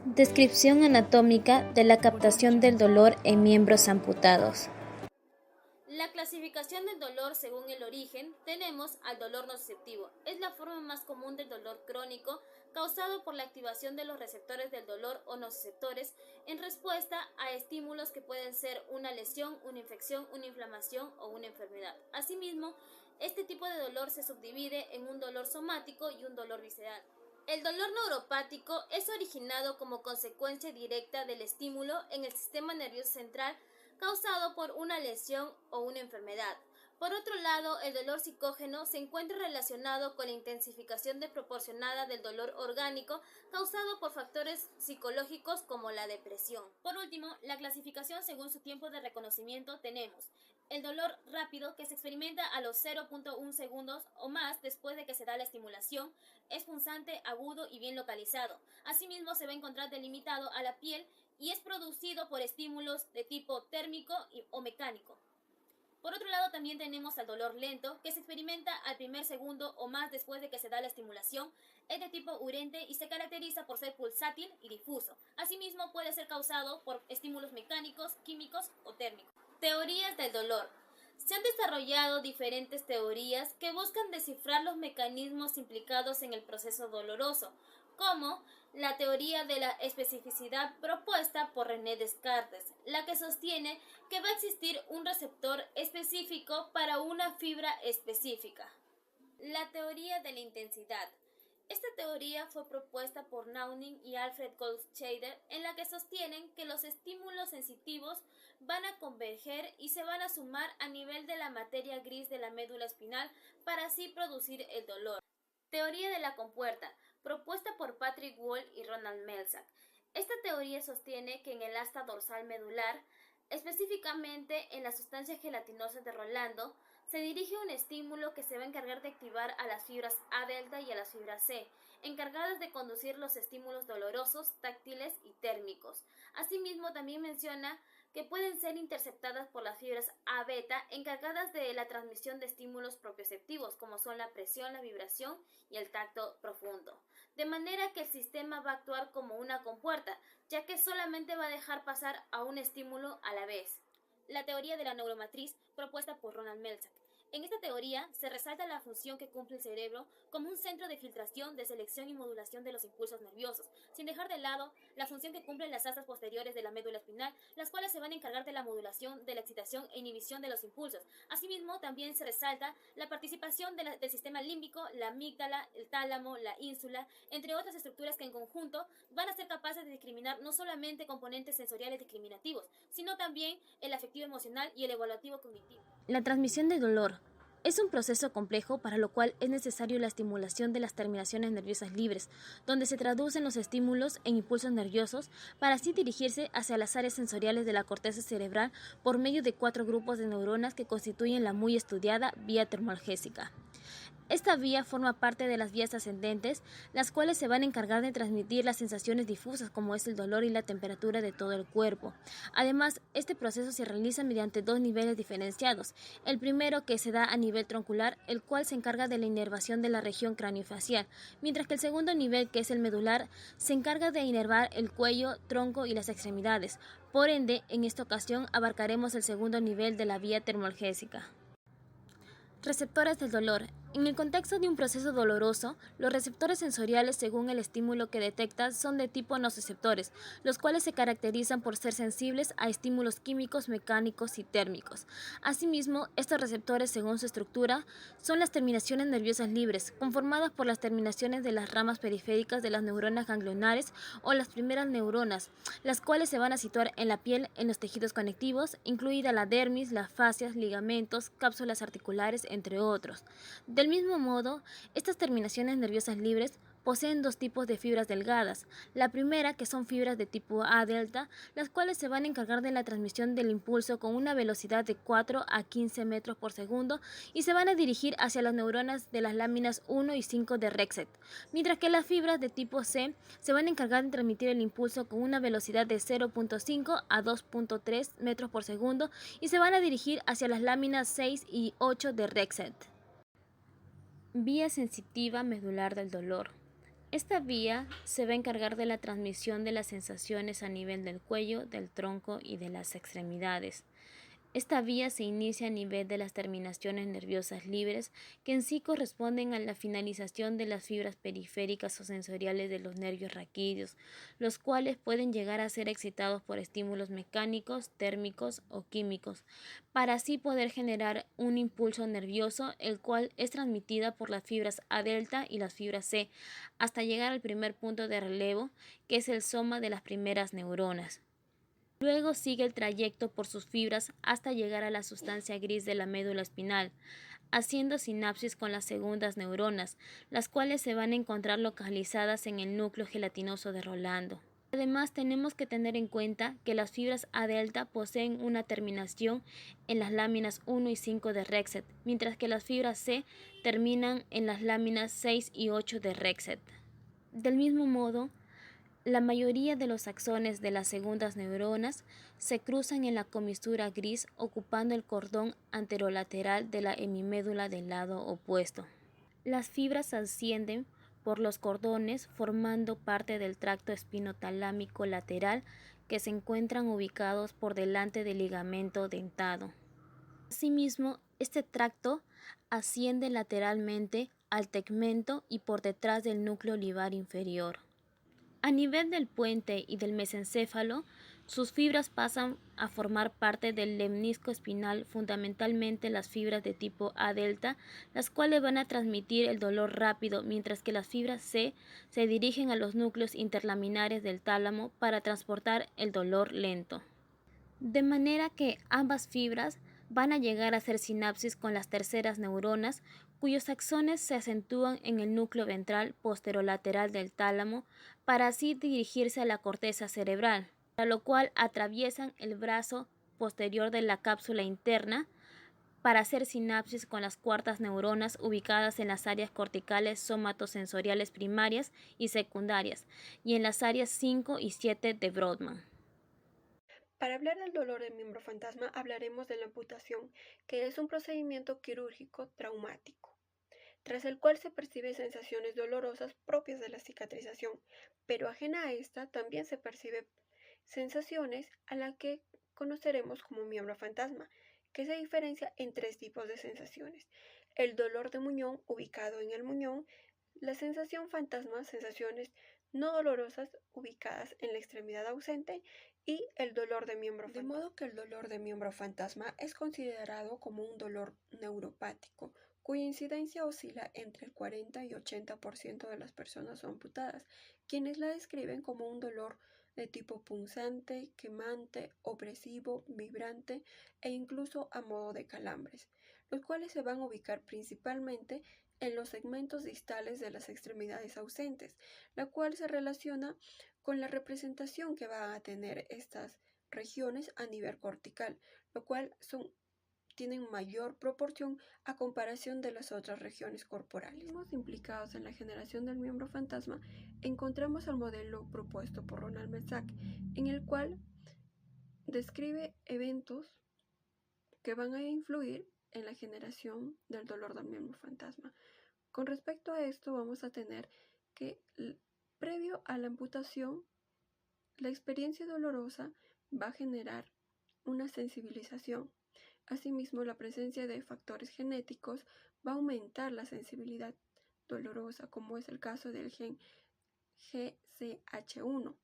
Descripción anatómica de la captación del dolor en miembros amputados. La clasificación del dolor según el origen tenemos al dolor nociceptivo. Es la forma más común del dolor crónico causado por la activación de los receptores del dolor o nociceptores en respuesta a estímulos que pueden ser una lesión, una infección, una inflamación o una enfermedad. Asimismo, este tipo de dolor se subdivide en un dolor somático y un dolor visceral. El dolor neuropático es originado como consecuencia directa del estímulo en el sistema nervioso central causado por una lesión o una enfermedad. Por otro lado, el dolor psicógeno se encuentra relacionado con la intensificación desproporcionada del dolor orgánico causado por factores psicológicos como la depresión. Por último, la clasificación según su tiempo de reconocimiento tenemos el dolor rápido, que se experimenta a los 0.1 segundos o más después de que se da la estimulación, es punzante, agudo y bien localizado. Asimismo, se va a encontrar delimitado a la piel y es producido por estímulos de tipo térmico o mecánico. Por otro lado, también tenemos al dolor lento, que se experimenta al primer segundo o más después de que se da la estimulación, es de tipo urente y se caracteriza por ser pulsátil y difuso. Asimismo, puede ser causado por estímulos mecánicos, químicos o térmicos. Teorías del dolor. Se han desarrollado diferentes teorías que buscan descifrar los mecanismos implicados en el proceso doloroso, como la teoría de la especificidad propuesta por René Descartes, la que sostiene que va a existir un receptor específico para una fibra específica. La teoría de la intensidad. Esta teoría fue propuesta por Naumann y Alfred Goldscheider, en la que sostienen que los estímulos sensitivos van a converger y se van a sumar a nivel de la materia gris de la médula espinal para así producir el dolor. Teoría de la compuerta, propuesta por Patrick Wall y Ronald Melzack. Esta teoría sostiene que en el asta dorsal medular, específicamente en la sustancia gelatinosa de Rolando, se dirige un estímulo que se va a encargar de activar a las fibras A delta y a las fibras C, encargadas de conducir los estímulos dolorosos, táctiles y térmicos. Asimismo, también menciona que pueden ser interceptadas por las fibras A beta, encargadas de la transmisión de estímulos propioceptivos, como son la presión, la vibración y el tacto profundo. De manera que el sistema va a actuar como una compuerta, ya que solamente va a dejar pasar a un estímulo a la vez. La teoría de la neuromatriz propuesta por Ronald Melzack. En esta teoría se resalta la función que cumple el cerebro como un centro de filtración, de selección y modulación de los impulsos nerviosos, sin dejar de lado la función que cumplen las asas posteriores de la médula espinal, las cuales se van a encargar de la modulación, de la excitación e inhibición de los impulsos. Asimismo, también se resalta la participación del sistema límbico, la amígdala, el tálamo, la ínsula, entre otras estructuras que en conjunto van a ser capaces de discriminar no solamente componentes sensoriales discriminativos, sino también el afectivo emocional y el evaluativo cognitivo. La transmisión del dolor es un proceso complejo para lo cual es necesario la estimulación de las terminaciones nerviosas libres, donde se traducen los estímulos en impulsos nerviosos para así dirigirse hacia las áreas sensoriales de la corteza cerebral por medio de 4 grupos de neuronas que constituyen la muy estudiada vía termoalgésica. Esta vía forma parte de las vías ascendentes, las cuales se van a encargar de transmitir las sensaciones difusas como es el dolor y la temperatura de todo el cuerpo. Además, este proceso se realiza mediante 2 niveles diferenciados. El primero, que se da a nivel troncular, el cual se encarga de la inervación de la región craniofacial, mientras que el segundo nivel, que es el medular, se encarga de inervar el cuello, tronco y las extremidades. Por ende, en esta ocasión abarcaremos el segundo nivel de la vía termoalgésica. Receptores del dolor. En el contexto de un proceso doloroso, los receptores sensoriales según el estímulo que detecta son de tipo nociceptores, los cuales se caracterizan por ser sensibles a estímulos químicos, mecánicos y térmicos. Asimismo, estos receptores según su estructura son las terminaciones nerviosas libres, conformadas por las terminaciones de las ramas periféricas de las neuronas ganglionares o las primeras neuronas, las cuales se van a situar en la piel, en los tejidos conectivos, incluida la dermis, las fascias, ligamentos, cápsulas articulares, entre otros. Del mismo modo, estas terminaciones nerviosas libres poseen 2 tipos de fibras delgadas. La primera, que son fibras de tipo A delta, las cuales se van a encargar de la transmisión del impulso con una velocidad de 4 a 15 metros por segundo y se van a dirigir hacia las neuronas de las láminas 1 y 5 de Rexet, mientras que las fibras de tipo C se van a encargar de transmitir el impulso con una velocidad de 0.5 a 2.3 metros por segundo y se van a dirigir hacia las láminas 6 y 8 de Rexet. Vía sensitiva medular del dolor. Esta vía se va a encargar de la transmisión de las sensaciones a nivel del cuello, del tronco y de las extremidades. Esta vía se inicia a nivel de las terminaciones nerviosas libres, que en sí corresponden a la finalización de las fibras periféricas o sensoriales de los nervios raquídeos, los cuales pueden llegar a ser excitados por estímulos mecánicos, térmicos o químicos, para así poder generar un impulso nervioso, el cual es transmitida por las fibras A delta y las fibras C, hasta llegar al primer punto de relevo, que es el soma de las primeras neuronas. Luego sigue el trayecto por sus fibras hasta llegar a la sustancia gris de la médula espinal, haciendo sinapsis con las segundas neuronas, las cuales se van a encontrar localizadas en el núcleo gelatinoso de Rolando. Además, tenemos que tener en cuenta que las fibras A delta poseen una terminación en las láminas 1 y 5 de Rexet, mientras que las fibras C terminan en las láminas 6 y 8 de Rexet. Del mismo modo, la mayoría de los axones de las segundas neuronas se cruzan en la comisura gris ocupando el cordón anterolateral de la hemimédula del lado opuesto. Las fibras ascienden por los cordones formando parte del tracto espinotalámico lateral que se encuentran ubicados por delante del ligamento dentado. Asimismo, este tracto asciende lateralmente al tegmento y por detrás del núcleo olivar inferior. A nivel del puente y del mesencéfalo, sus fibras pasan a formar parte del lemnisco espinal, fundamentalmente las fibras de tipo A delta, las cuales van a transmitir el dolor rápido, mientras que las fibras C se dirigen a los núcleos interlaminares del tálamo para transportar el dolor lento. De manera que ambas fibras van a llegar a hacer sinapsis con las terceras neuronas, cuyos axones se acentúan en el núcleo ventral posterolateral del tálamo para así dirigirse a la corteza cerebral, para lo cual atraviesan el brazo posterior de la cápsula interna para hacer sinapsis con las cuartas neuronas ubicadas en las áreas corticales somatosensoriales primarias y secundarias y en las áreas 5 y 7 de Brodmann. Para hablar del dolor de miembro fantasma, hablaremos de la amputación, que es un procedimiento quirúrgico traumático, tras el cual se perciben sensaciones dolorosas propias de la cicatrización, pero ajena a esta también se percibe sensaciones a la que conoceremos como miembro fantasma, que se diferencia en tres tipos de sensaciones: el dolor de muñón ubicado en el muñón, la sensación fantasma, sensaciones no dolorosas ubicadas en la extremidad ausente, y el dolor de miembro fantasma. De modo que el dolor de miembro fantasma es considerado como un dolor neuropático, cuya incidencia oscila entre el 40 y 80% de las personas amputadas, quienes la describen como un dolor de tipo punzante, quemante, opresivo, vibrante e incluso a modo de calambres, los cuales se van a ubicar principalmente en los segmentos distales de las extremidades ausentes, la cual se relaciona con la representación que van a tener estas regiones a nivel cortical, lo cual tienen mayor proporción a comparación de las otras regiones corporales. Los implicados en la generación del miembro fantasma encontramos al modelo propuesto por Ronald Meszack, en el cual describe eventos que van a influir en la generación del dolor del miembro fantasma. Con respecto a esto, vamos a tener que previo a la amputación, la experiencia dolorosa va a generar una sensibilización. Asimismo, la presencia de factores genéticos va a aumentar la sensibilidad dolorosa, como es el caso del gen GCH1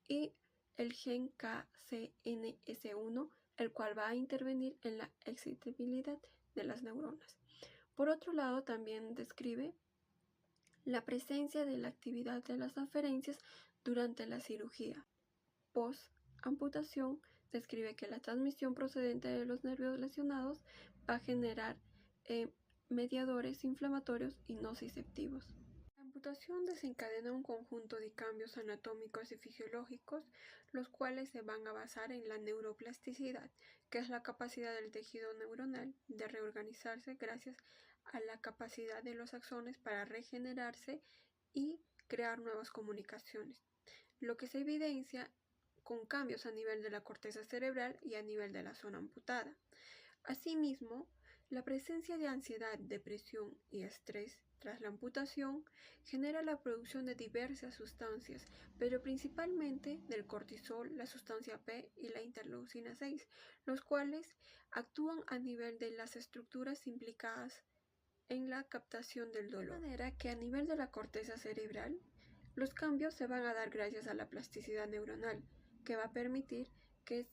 y el gen KCNS1, el cual va a intervenir en la excitabilidad de las neuronas. Por otro lado, también describe la presencia de la actividad de las aferencias durante la cirugía. Post-amputación describe que la transmisión procedente de los nervios lesionados va a generar mediadores inflamatorios y nociceptivos. La amputación desencadena un conjunto de cambios anatómicos y fisiológicos, los cuales se van a basar en la neuroplasticidad, que es la capacidad del tejido neuronal de reorganizarse gracias a la capacidad de los axones para regenerarse y crear nuevas comunicaciones, lo que se evidencia con cambios a nivel de la corteza cerebral y a nivel de la zona amputada. Asimismo, La presencia de ansiedad, depresión y estrés tras la amputación genera la producción de diversas sustancias, pero principalmente del cortisol, la sustancia P y la interleucina 6, los cuales actúan a nivel de las estructuras implicadas en la captación del dolor. De manera que a nivel de la corteza cerebral, los cambios se van a dar gracias a la plasticidad neuronal, que va a permitir que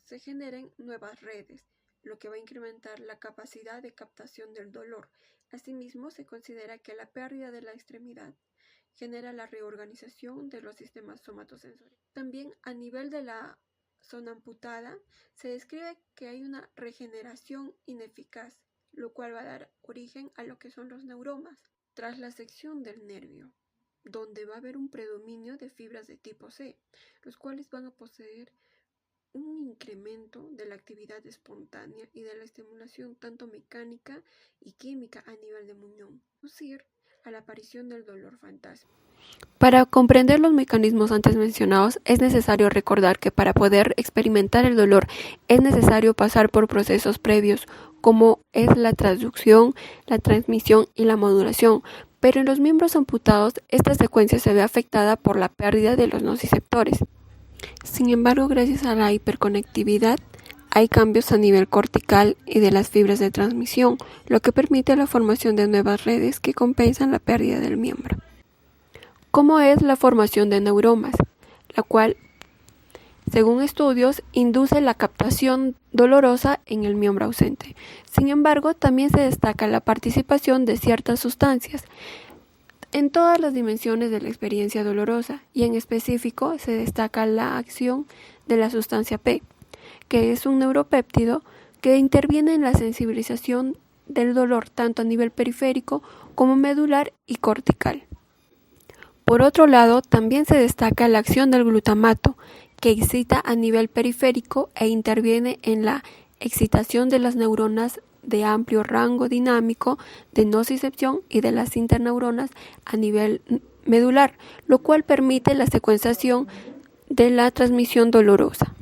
se generen nuevas redes, lo que va a incrementar la capacidad de captación del dolor. Asimismo, se considera que la pérdida de la extremidad genera la reorganización de los sistemas somatosensoriales. También a nivel de la zona amputada, se describe que hay una regeneración ineficaz, lo cual va a dar origen a lo que son los neuromas. Tras la sección del nervio, donde va a haber un predominio de fibras de tipo C, los cuales van a poseer un incremento de la actividad espontánea y de la estimulación tanto mecánica y química a nivel de muñón, conducir a la aparición del dolor fantasma. Para comprender los mecanismos antes mencionados, es necesario recordar que para poder experimentar el dolor es necesario pasar por procesos previos, como es la transducción, la transmisión y la modulación, pero en los miembros amputados esta secuencia se ve afectada por la pérdida de los nociceptores. Sin embargo, gracias a la hiperconectividad, hay cambios a nivel cortical y de las fibras de transmisión, lo que permite la formación de nuevas redes que compensan la pérdida del miembro. ¿Cómo es la formación de neuromas? La cual, según estudios, induce la captación dolorosa en el miembro ausente. Sin embargo, también se destaca la participación de ciertas sustancias en todas las dimensiones de la experiencia dolorosa, y en específico se destaca la acción de la sustancia P, que es un neuropéptido que interviene en la sensibilización del dolor tanto a nivel periférico como medular y cortical. Por otro lado, también se destaca la acción del glutamato, que excita a nivel periférico e interviene en la excitación de las neuronas de amplio rango dinámico de nocicepción y de las interneuronas a nivel medular, lo cual permite la secuenciación de la transmisión dolorosa.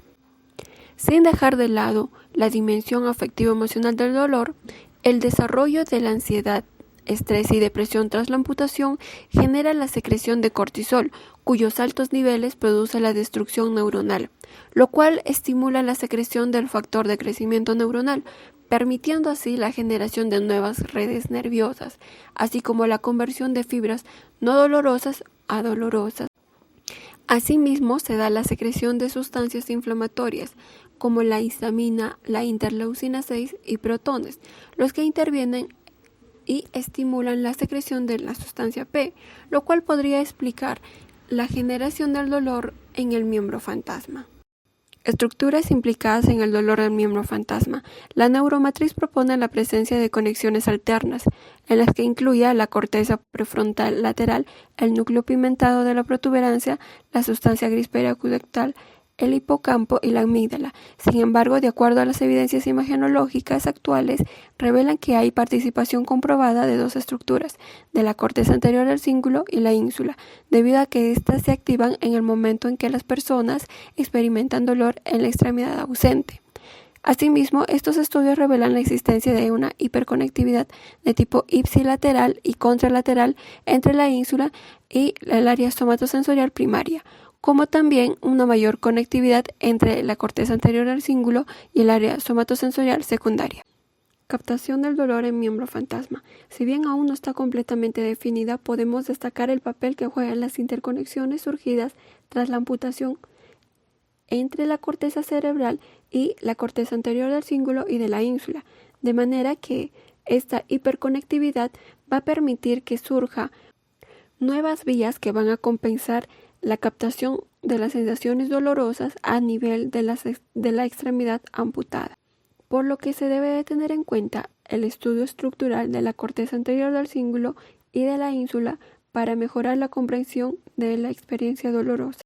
Sin dejar de lado la dimensión afectivo-emocional del dolor, el desarrollo de la ansiedad, estrés y depresión tras la amputación genera la secreción de cortisol, cuyos altos niveles produce la destrucción neuronal, lo cual estimula la secreción del factor de crecimiento neuronal, permitiendo así la generación de nuevas redes nerviosas, así como la conversión de fibras no dolorosas a dolorosas. Asimismo, se da la secreción de sustancias inflamatorias, como la histamina, la interleucina 6 y protones, los que intervienen y estimulan la secreción de la sustancia P, lo cual podría explicar la generación del dolor en el miembro fantasma. Estructuras implicadas en el dolor del miembro fantasma. La neuromatriz propone la presencia de conexiones alternas, en las que incluye la corteza prefrontal lateral, el núcleo pigmentado de la protuberancia, la sustancia gris periaqueductal, el hipocampo y la amígdala. Sin embargo, de acuerdo a las evidencias imagenológicas actuales, revelan que hay participación comprobada de dos estructuras, de la corteza anterior del cíngulo y la ínsula, debido a que éstas se activan en el momento en que las personas experimentan dolor en la extremidad ausente. Asimismo, estos estudios revelan la existencia de una hiperconectividad de tipo ipsilateral y contralateral entre la ínsula y el área somatosensorial primaria, como también una mayor conectividad entre la corteza anterior del cíngulo y el área somatosensorial secundaria. Captación del dolor en miembro fantasma. Si bien aún no está completamente definida, podemos destacar el papel que juegan las interconexiones surgidas tras la amputación entre la corteza cerebral y la corteza anterior del cíngulo y de la ínsula, de manera que esta hiperconectividad va a permitir que surja nuevas vías que van a compensar la captación de las sensaciones dolorosas a nivel de la extremidad amputada, por lo que se debe de tener en cuenta el estudio estructural de la corteza anterior del cíngulo y de la ínsula para mejorar la comprensión de la experiencia dolorosa.